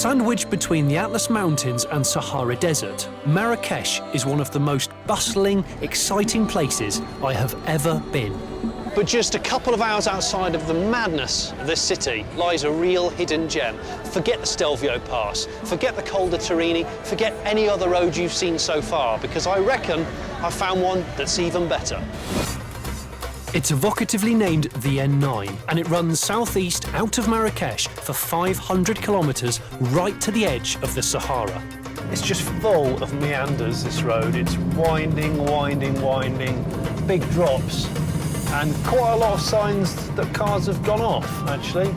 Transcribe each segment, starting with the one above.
Sandwiched between the Atlas Mountains and Sahara Desert, Marrakech is one of the most bustling, exciting places I have ever been. But just a couple of hours outside of the madness of this city lies a real hidden gem. Forget the Stelvio Pass, forget the Col de Turini, forget any other road you've seen so far, because I reckon I've found one that's even better. It's evocatively named the N9, and it runs southeast out of Marrakech for 500 kilometres right to the edge of the Sahara. It's just full of meanders, this road. It's winding, winding, winding, big drops, and quite a lot of signs that cars have gone off, actually.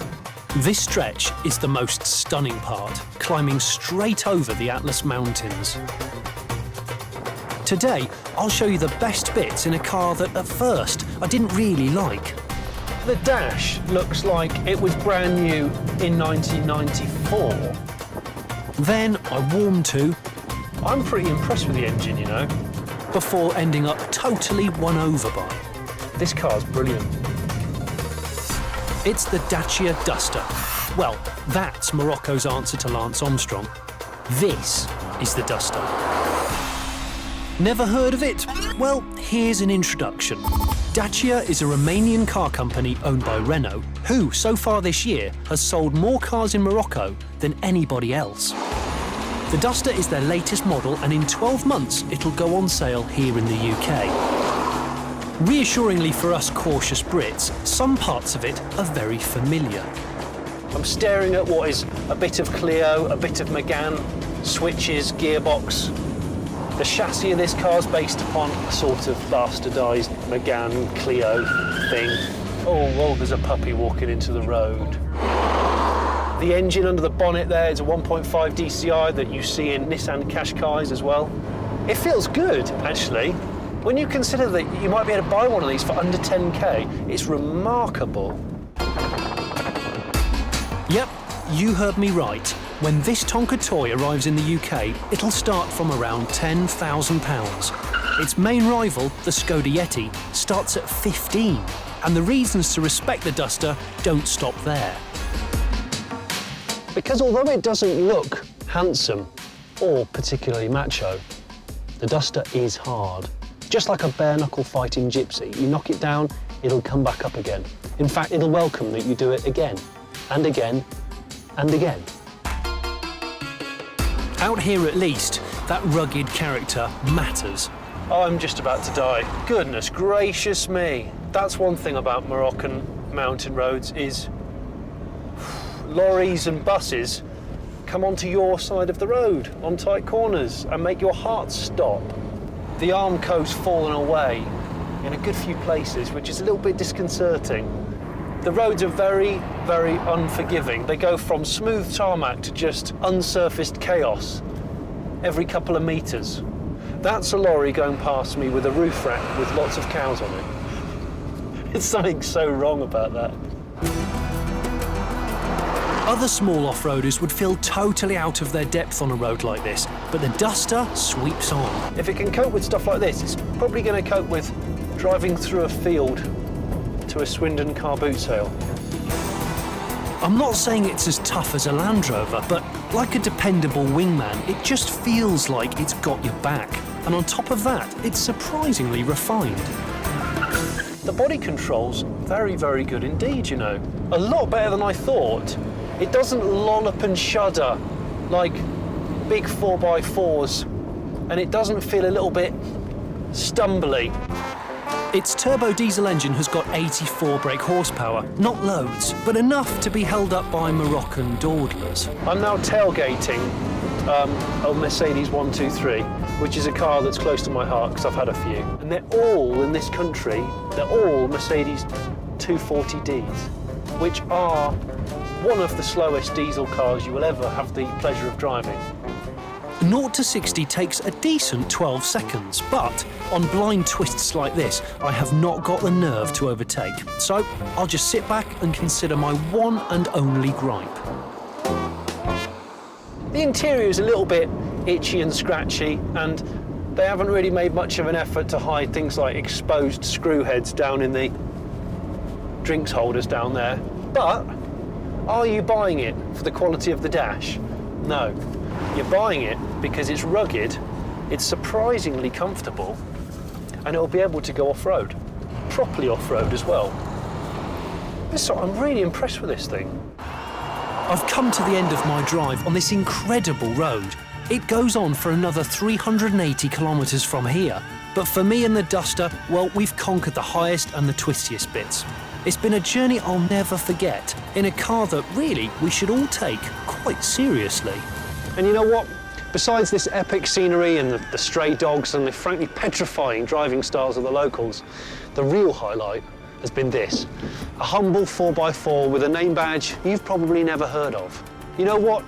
This stretch is the most stunning part, climbing straight over the Atlas Mountains. Today, I'll show you the best bits in a car that, at first, I didn't really like. The dash looks like it was brand new in 1994. Then I warmed to, I'm pretty impressed with the engine, you know, before ending up totally won over by. This car's brilliant. It's the Dacia Duster. Well, that's Morocco's answer to Lance Armstrong. This is the Duster. Never heard of it? Well, here's an introduction. Dacia is a Romanian car company owned by Renault, who, so far this year, has sold more cars in Morocco than anybody else. The Duster is their latest model, and in 12 months, it'll go on sale here in the UK. Reassuringly for us cautious Brits, some parts of it are very familiar. I'm staring at what is a bit of Clio, a bit of Megane, switches, gearbox. The chassis of this car is based upon a sort of bastardised Megane Clio thing. Oh, there's a puppy walking into the road. The engine under the bonnet there is a 1.5 DCI that you see in Nissan Qashqais as well. It feels good, actually. When you consider that you might be able to buy one of these for under 10k, it's remarkable. Yep, you heard me right. When this Tonka toy arrives in the UK, it'll start from around £10,000. Its main rival, the Skoda Yeti, starts at 15, and the reasons to respect the Duster don't stop there. Because although it doesn't look handsome or particularly macho, the Duster is hard. Just like a bare-knuckle fighting gypsy, you knock it down, it'll come back up again. In fact, it'll welcome that you do it again, and again, and again. Out here at least, that rugged character matters. I'm just about to die. Goodness gracious me. That's one thing about Moroccan mountain roads is lorries and buses come onto your side of the road on tight corners and make your heart stop. The Armco's fallen away in a good few places, which is a little bit disconcerting. The roads are very, very unforgiving. They go from smooth tarmac to just unsurfaced chaos every couple of metres. That's a lorry going past me with a roof rack with lots of cows on it. There's something so wrong about that. Other small off-roaders would feel totally out of their depth on a road like this, but the Duster sweeps on. If it can cope with stuff like this, it's probably going to cope with driving through a field to a Swindon car boot sale. I'm not saying it's as tough as a Land Rover, but like a dependable wingman, it just feels like it's got your back. And on top of that, it's surprisingly refined. The body control's very, very good indeed, you know. A lot better than I thought. It doesn't lollop and shudder like big 4x4s, and it doesn't feel a little bit stumbly. Its turbo diesel engine has got 84 brake horsepower, not loads, but enough to be held up by Moroccan dawdlers. I'm now tailgating a Mercedes 123, which is a car that's close to my heart because I've had a few. And they're all in this country, they're all Mercedes 240Ds, which are one of the slowest diesel cars you will ever have the pleasure of driving. 0 to 60 takes a decent 12 seconds, but on blind twists like this, I have not got the nerve to overtake. So I'll just sit back and consider my one and only gripe. The interior is a little bit itchy and scratchy, and they haven't really made much of an effort to hide things like exposed screw heads down in the drinks holders down there. But are you buying it for the quality of the dash? No. You're buying it because it's rugged, it's surprisingly comfortable, and it'll be able to go off-road. Properly off-road as well. I'm really impressed with this thing. I've come to the end of my drive on this incredible road. It goes on for another 380 kilometres from here. But for me and the Duster, well, we've conquered the highest and the twistiest bits. It's been a journey I'll never forget, in a car that really we should all take quite seriously. And you know what? Besides this epic scenery and the stray dogs and the frankly petrifying driving styles of the locals, the real highlight has been this. A humble 4x4 with a name badge you've probably never heard of. You know what?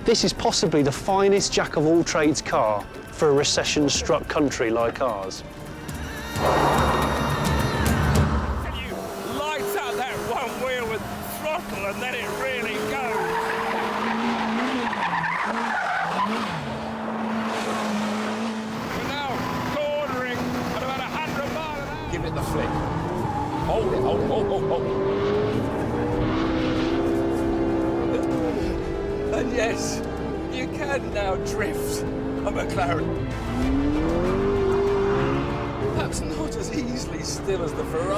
This is possibly the finest jack-of-all-trades car for a recession-struck country like ours. Can you light up that one wheel with throttle and then it really goes? We're now cornering at about 100 miles an hour. Give it the flick. Hold it, hold. And yes, you can now drift a McLaren. Perhaps not as easily still as the Ferrari.